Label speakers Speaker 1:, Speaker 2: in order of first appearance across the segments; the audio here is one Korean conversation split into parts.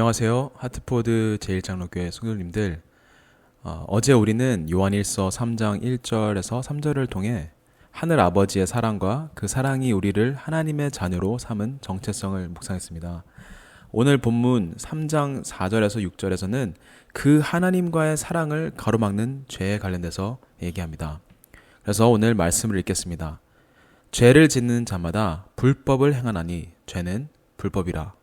Speaker 1: 안녕하세요. 하트포드 제1장로교회 성도님들. 어제 우리는 요한일서 3장 1절에서 3절을 통해 하늘 아버지의 사랑과 그 사랑이 우리를 하나님의 자녀로 삼은 정체성을 묵상했습니다. 오늘 본문 3장 4절에서 6절에서는 그 하나님과의 사랑을 가로막는 죄에 관련돼서 얘기합니다. 그래서 오늘 말씀을 읽겠습니다. 죄를 짓는 자마다 불법을 행하나니 죄는 불법이라.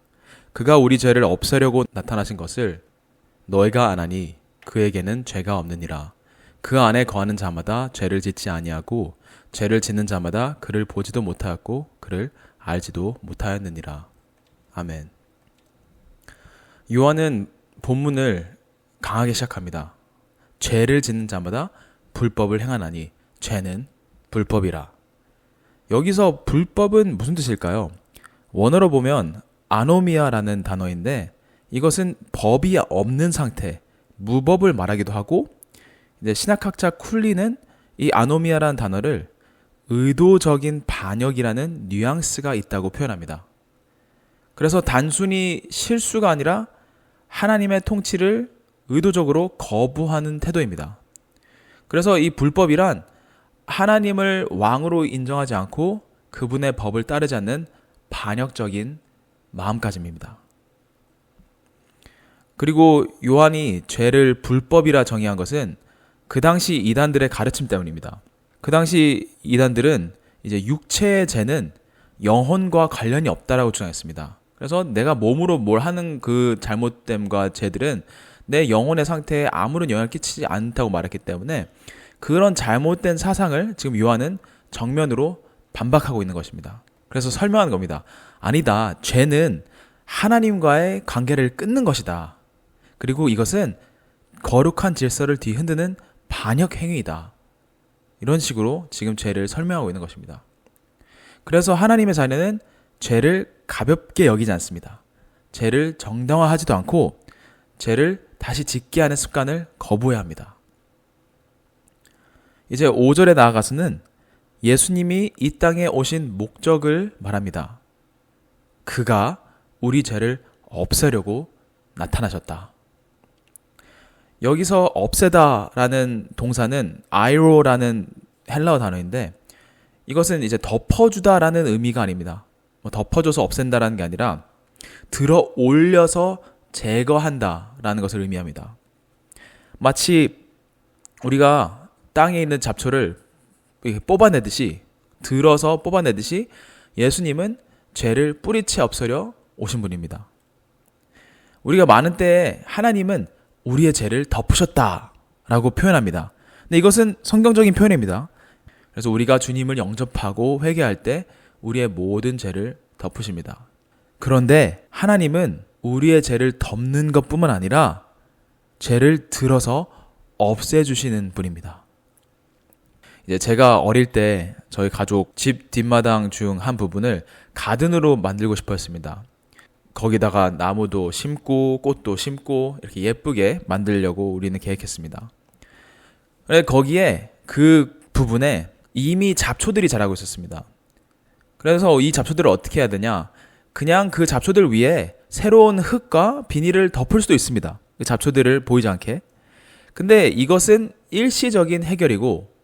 Speaker 1: 그가 우리 죄를 없애려고 나타나신 것을 너희가 아나니 그에게는 죄가 없느니라. 그 안에 거하는 자마다 죄를 짓지 아니하고 죄를 짓는 자마다 그를 보지도 못하였고 그를 알지도 못하였느니라. 아멘. 요한은 본문을 강하게 시작합니다. 죄를 짓는 자마다 불법을 행하나니 죄는 불법이라. 여기서 불법은 무슨 뜻일까요? 원어로 보면 아노미아라는 단어인데 이것은 법이 없는 상태, 무법을 말하기도 하고, 이제 신학학자 쿨리는 이 아노미아라는 단어를 의도적인 반역이라는 뉘앙스가 있다고 표현합니다. 그래서 단순히 실수가 아니라 하나님의 통치를 의도적으로 거부하는 태도입니다. 그래서 이 불법이란 하나님을 왕으로 인정하지 않고 그분의 법을 따르지 않는 반역적인 마음가짐입니다. 그리고 요한이 죄를 불법이라 정의한 것은 그 당시 이단들의 가르침 때문입니다. 그 당시 이단들은 이제 육체의 죄는 영혼과 관련이 없다라고 주장했습니다. 그래서 내가 몸으로 뭘 하는 그 잘못됨과 죄들은 내 영혼의 상태에 아무런 영향을 끼치지 않다고 말했기 때문에 그런 잘못된 사상을 지금 요한은 정면으로 반박하고 있는 것입니다. 그래서 설명하는 겁니다. 아니다. 죄는 하나님과의 관계를 끊는 것이다. 그리고 이것은 거룩한 질서를 뒤흔드는 반역 행위이다. 이런 식으로 지금 죄를 설명하고 있는 것입니다. 그래서 하나님의 자녀는 죄를 가볍게 여기지 않습니다. 죄를 정당화하지도 않고 죄를 다시 짓게 하는 습관을 거부해야 합니다. 이제 5절에 나아가서는 예수님이 이 땅에 오신 목적을 말합니다. 그가 우리 죄를 없애려고 나타나셨다. 여기서 없애다라는 동사는 아이로라는 헬라어 단어인데 이것은 이제 덮어주다라는 의미가 아닙니다. 덮어줘서 없앤다라는 게 아니라 들어 올려서 제거한다라는 것을 의미합니다. 마치 우리가 땅에 있는 잡초를 뽑아내듯이, 들어서 뽑아내듯이 예수님은 죄를 뿌리채 없애려 오신 분입니다. 우리가 많은 때에 하나님은 우리의 죄를 덮으셨다라고 표현합니다. 근데 이것은 성경적인 표현입니다. 그래서 우리가 주님을 영접하고 회개할 때 우리의 모든 죄를 덮으십니다. 그런데 하나님은 우리의 죄를 덮는 것뿐만 아니라 죄를 들어서 없애주시는 분입니다. 이제 제가 어릴 때 저희 가족 집 뒷마당 중 한 부분을 가든으로 만들고 싶어 했습니다. 거기다가 나무도 심고 꽃도 심고 이렇게 예쁘게 만들려고 우리는 계획했습니다. 거기에 그 부분에 이미 잡초들이 자라고 있었습니다. 그래서 이 잡초들을 어떻게 해야 되냐? 그냥 그 잡초들 위에 새로운 흙과 비닐을 덮을 수도 있습니다. 그 잡초들을 보이지 않게. 근데 이것은 일시적인 해결이고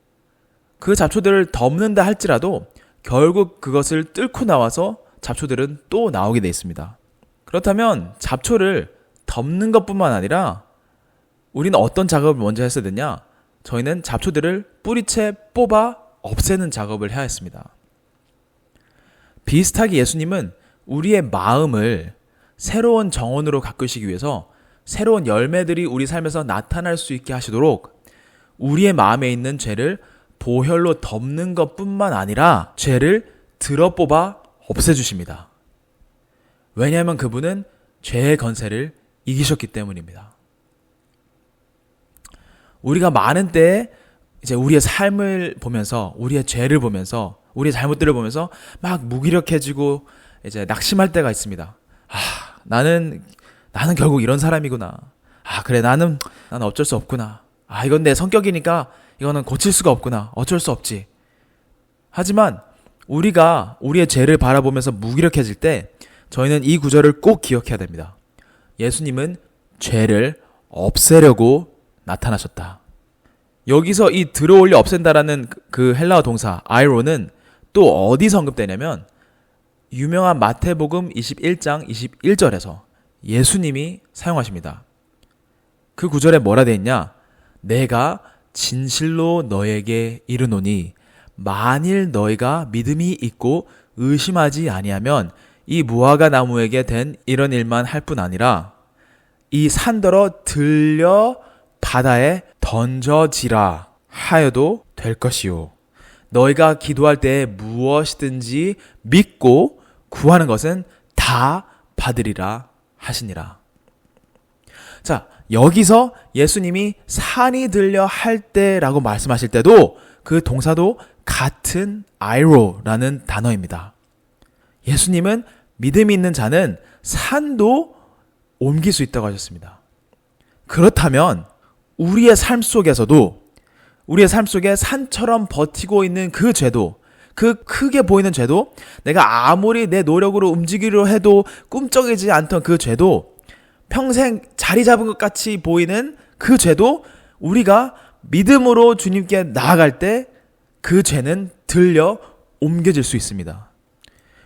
Speaker 1: 그 잡초들을 덮는다 할지라도 결국 그것을 뚫고 나와서 잡초들은 또 나오게 돼 있습니다. 그렇다면 잡초를 덮는 것뿐만 아니라 우리는 어떤 작업을 먼저 했어야 되냐? 저희는 잡초들을 뿌리채 뽑아 없애는 작업을 해야 했습니다. 비슷하게 예수님은 우리의 마음을 새로운 정원으로 가꾸시기 위해서 새로운 열매들이 우리 삶에서 나타날 수 있게 하시도록 우리의 마음에 있는 죄를 보혈로 덮는 것뿐만 아니라 죄를 들어 뽑아 없애주십니다. 왜냐하면 그분은 죄의 건세를 이기셨기 때문입니다. 우리가 많은 때에 이제 우리의 삶을 보면서, 우리의 죄를 보면서, 우리의 잘못들을 보면서 막 무기력해지고 이제 낙심할 때가 있습니다. 나는 결국 이런 사람이구나. 그래, 나는 어쩔 수 없구나. 이건 내 성격이니까 이거는 고칠 수가 없구나. 어쩔 수 없지. 하지만 우리가 우리의 죄를 바라보면서 무기력해질 때 저희는 이 구절을 꼭 기억해야 됩니다. 예수님은 죄를 없애려고 나타나셨다. 여기서 이 들어올려 없앤다라는 그 헬라어 동사 아이로는 또 어디서 언급되냐면 유명한 마태복음 21장 21절에서 예수님이 사용하십니다. 그 구절에 뭐라 되어 있냐? 내가 진실로 너에게 이르노니 만일 너희가 믿음이 있고 의심하지 아니하면 이 무화과 나무에게 된 이런 일만 할 뿐 아니라 이 산더러 들려 바다에 던져지라 하여도 될 것이요. 너희가 기도할 때 무엇이든지 믿고 구하는 것은 다 받으리라 하시니라. 자, 여기서 예수님이 산이 들려 할 때라고 말씀하실 때도 그 동사도 같은 아이로라는 단어입니다. 예수님은 믿음이 있는 자는 산도 옮길 수 있다고 하셨습니다. 그렇다면 우리의 삶 속에서도 우리의 삶 속에 산처럼 버티고 있는 그 죄도, 그 크게 보이는 죄도, 내가 아무리 내 노력으로 움직이려 해도 꿈쩍이지 않던 그 죄도, 평생 자리 잡은 것 같이 보이는 그 죄도 우리가 믿음으로 주님께 나아갈 때 그 죄는 들려 옮겨질 수 있습니다.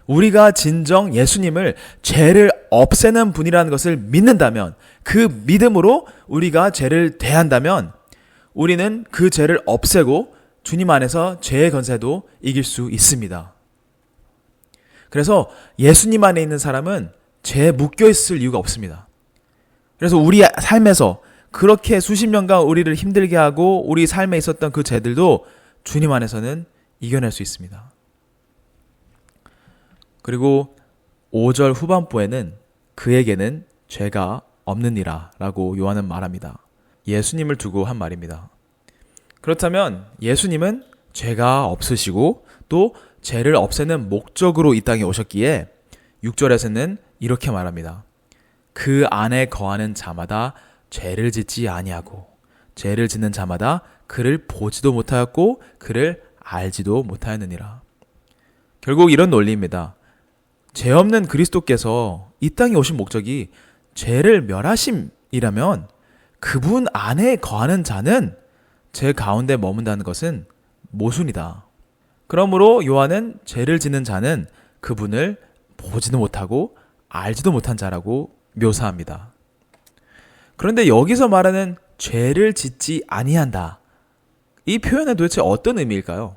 Speaker 1: 우리가 진정 예수님을 죄를 없애는 분이라는 것을 믿는다면, 그 믿음으로 우리가 죄를 대한다면 우리는 그 죄를 없애고 주님 안에서 죄의 권세도 이길 수 있습니다. 그래서 예수님 안에 있는 사람은 죄에 묶여 있을 이유가 없습니다. 그래서 우리 삶에서 그렇게 수십 년간 우리를 힘들게 하고 우리 삶에 있었던 그 죄들도 주님 안에서는 이겨낼 수 있습니다. 그리고 5절 후반부에는 그에게는 죄가 없느니라 라고 요한은 말합니다. 예수님을 두고 한 말입니다. 그렇다면 예수님은 죄가 없으시고 또 죄를 없애는 목적으로 이 땅에 오셨기에 6절에서는 이렇게 말합니다. 그 안에 거하는 자마다 죄를 짓지 아니하고 죄를 짓는 자마다 그를 보지도 못하였고 그를 알지도 못하였느니라. 결국 이런 논리입니다. 죄 없는 그리스도께서 이 땅에 오신 목적이 죄를 멸하심이라면 그분 안에 거하는 자는 죄 가운데 머문다는 것은 모순이다. 그러므로 요한은 죄를 짓는 자는 그분을 보지도 못하고 알지도 못한 자라고 묘사합니다. 그런데 여기서 말하는 죄를 짓지 아니한다. 이 표현은 도대체 어떤 의미일까요?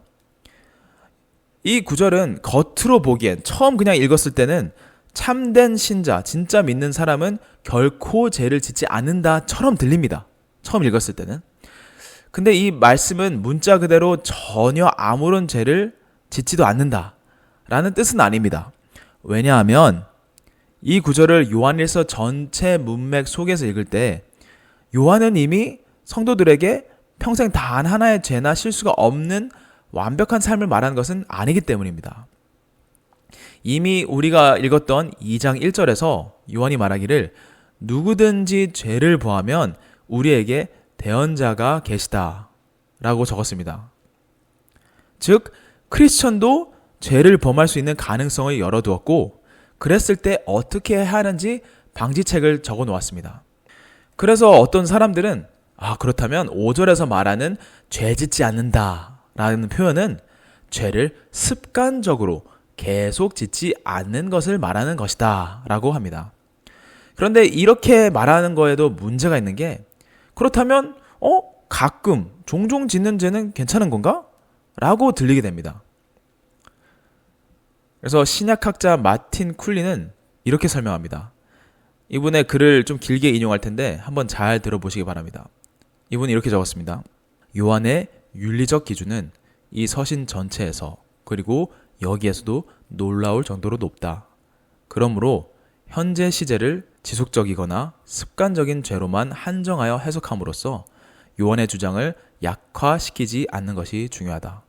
Speaker 1: 이 구절은 겉으로 보기엔 처음 그냥 읽었을 때는 참된 신자, 진짜 믿는 사람은 결코 죄를 짓지 않는다처럼 들립니다. 처음 읽었을 때는. 근데 이 말씀은 문자 그대로 전혀 아무런 죄를 짓지도 않는다라는 뜻은 아닙니다. 왜냐하면 이 구절을 요한일서 전체 문맥 속에서 읽을 때 요한은 이미 성도들에게 평생 단 하나의 죄나 실수가 없는 완벽한 삶을 말하는 것은 아니기 때문입니다. 이미 우리가 읽었던 2장 1절에서 요한이 말하기를 누구든지 죄를 범하면 우리에게 대언자가 계시다 라고 적었습니다. 즉 크리스천도 죄를 범할 수 있는 가능성을 열어두었고 그랬을 때 어떻게 해야 하는지 방지책을 적어 놓았습니다. 그래서 어떤 사람들은 그렇다면 5절에서 말하는 죄 짓지 않는다 라는 표현은 죄를 습관적으로 계속 짓지 않는 것을 말하는 것이다 라고 합니다. 그런데 이렇게 말하는 거에도 문제가 있는 게 그렇다면 가끔 종종 짓는 죄는 괜찮은 건가? 라고 들리게 됩니다. 그래서 신약학자 마틴 쿨리는 이렇게 설명합니다. 이분의 글을 좀 길게 인용할 텐데 한번 잘 들어보시기 바랍니다. 이분이 이렇게 적었습니다. 요한의 윤리적 기준은 이 서신 전체에서 그리고 여기에서도 놀라울 정도로 높다. 그러므로 현재 시제를 지속적이거나 습관적인 죄로만 한정하여 해석함으로써 요한의 주장을 약화시키지 않는 것이 중요하다.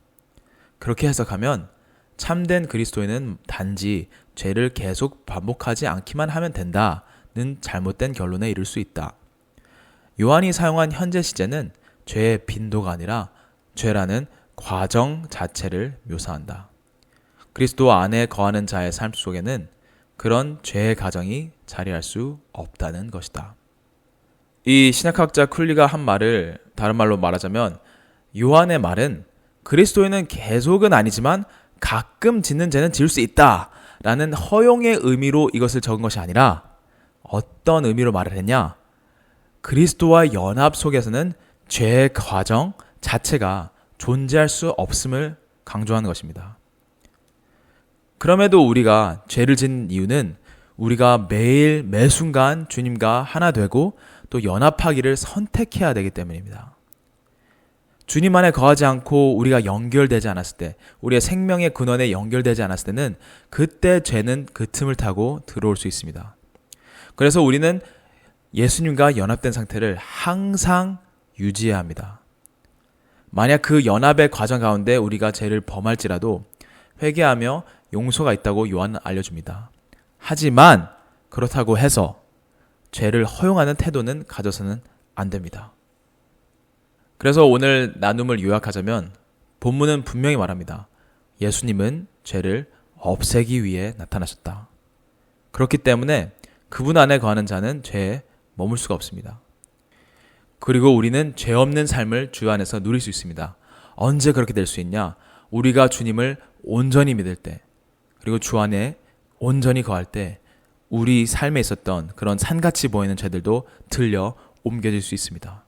Speaker 1: 그렇게 해석하면 참된 그리스도인은 단지 죄를 계속 반복하지 않기만 하면 된다는 잘못된 결론에 이를 수 있다. 요한이 사용한 현재 시제는 죄의 빈도가 아니라 죄라는 과정 자체를 묘사한다. 그리스도 안에 거하는 자의 삶 속에는 그런 죄의 가정이 자리할 수 없다는 것이다. 이 신약학자 쿨리가 한 말을 다른 말로 말하자면 요한의 말은 그리스도인은 계속은 아니지만 가끔 짓는 죄는 지을 수 있다 라는 허용의 의미로 이것을 적은 것이 아니라 어떤 의미로 말을 했냐? 그리스도와 연합 속에서는 죄의 과정 자체가 존재할 수 없음을 강조하는 것입니다. 그럼에도 우리가 죄를 짓는 이유는 우리가 매일 매순간 주님과 하나 되고 또 연합하기를 선택해야 되기 때문입니다. 주님 안에 거하지 않고 우리가 연결되지 않았을 때, 우리의 생명의 근원에 연결되지 않았을 때는 그때 죄는 그 틈을 타고 들어올 수 있습니다. 그래서 우리는 예수님과 연합된 상태를 항상 유지해야 합니다. 만약 그 연합의 과정 가운데 우리가 죄를 범할지라도 회개하며 용서가 있다고 요한은 알려줍니다. 하지만 그렇다고 해서 죄를 허용하는 태도는 가져서는 안 됩니다. 그래서 오늘 나눔을 요약하자면 본문은 분명히 말합니다. 예수님은 죄를 없애기 위해 나타나셨다. 그렇기 때문에 그분 안에 거하는 자는 죄에 머물 수가 없습니다. 그리고 우리는 죄 없는 삶을 주 안에서 누릴 수 있습니다. 언제 그렇게 될 수 있냐? 우리가 주님을 온전히 믿을 때, 그리고 주 안에 온전히 거할 때 우리 삶에 있었던 그런 산같이 보이는 죄들도 들려 옮겨질 수 있습니다.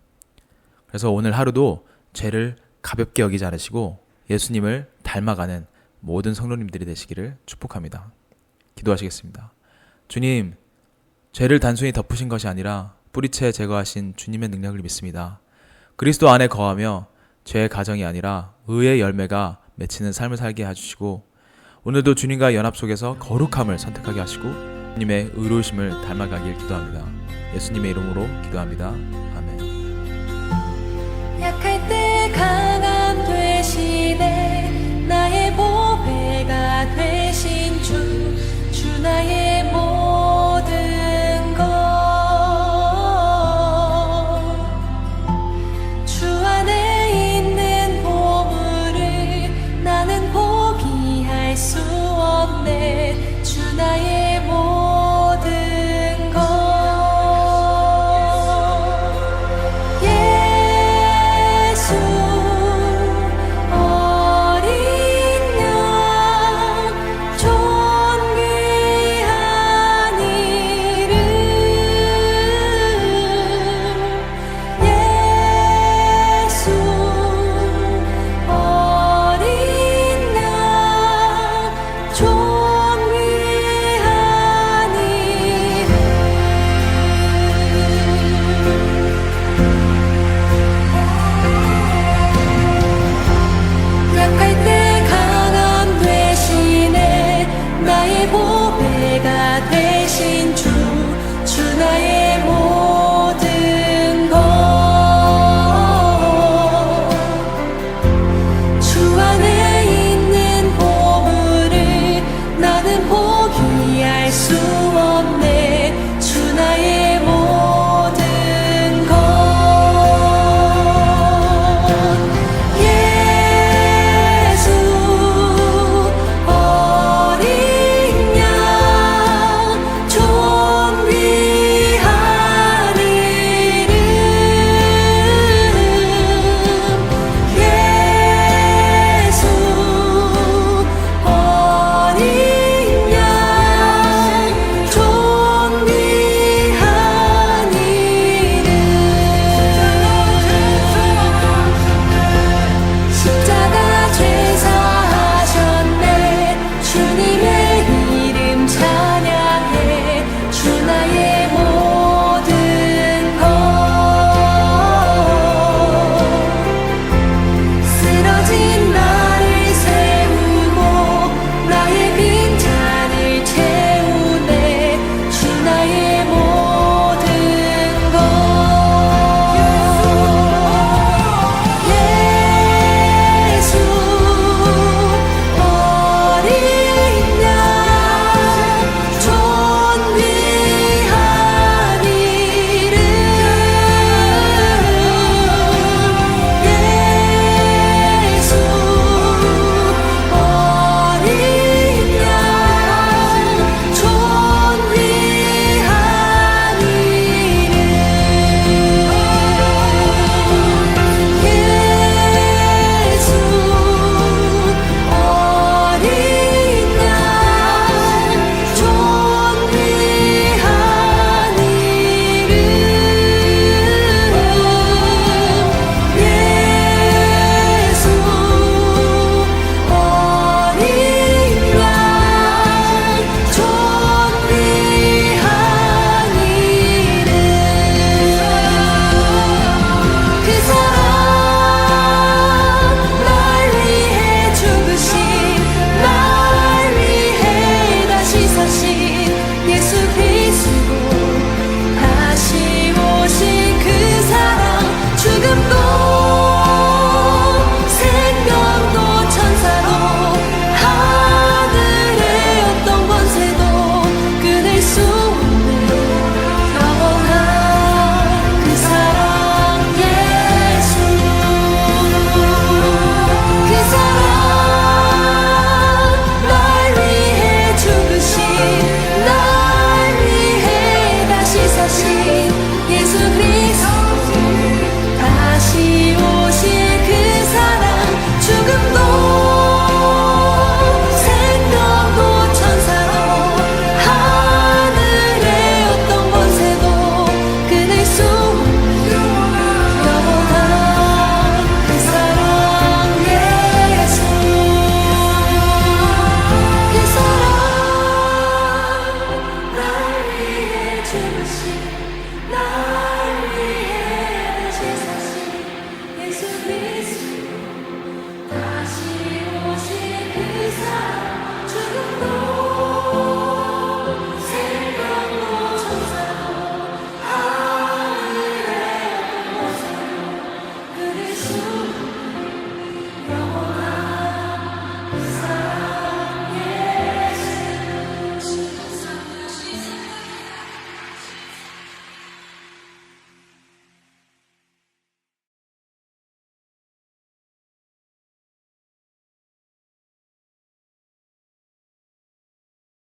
Speaker 1: 그래서 오늘 하루도 죄를 가볍게 여기지 않으시고 예수님을 닮아가는 모든 성도님들이 되시기를 축복합니다. 기도하시겠습니다. 주님, 죄를 단순히 덮으신 것이 아니라 뿌리채 제거하신 주님의 능력을 믿습니다. 그리스도 안에 거하며 죄의 가정이 아니라 의의 열매가 맺히는 삶을 살게 해주시고 오늘도 주님과 연합 속에서 거룩함을 선택하게 하시고 주님의 의로우심을 닮아가길 기도합니다. 예수님의 이름으로 기도합니다. 아멘.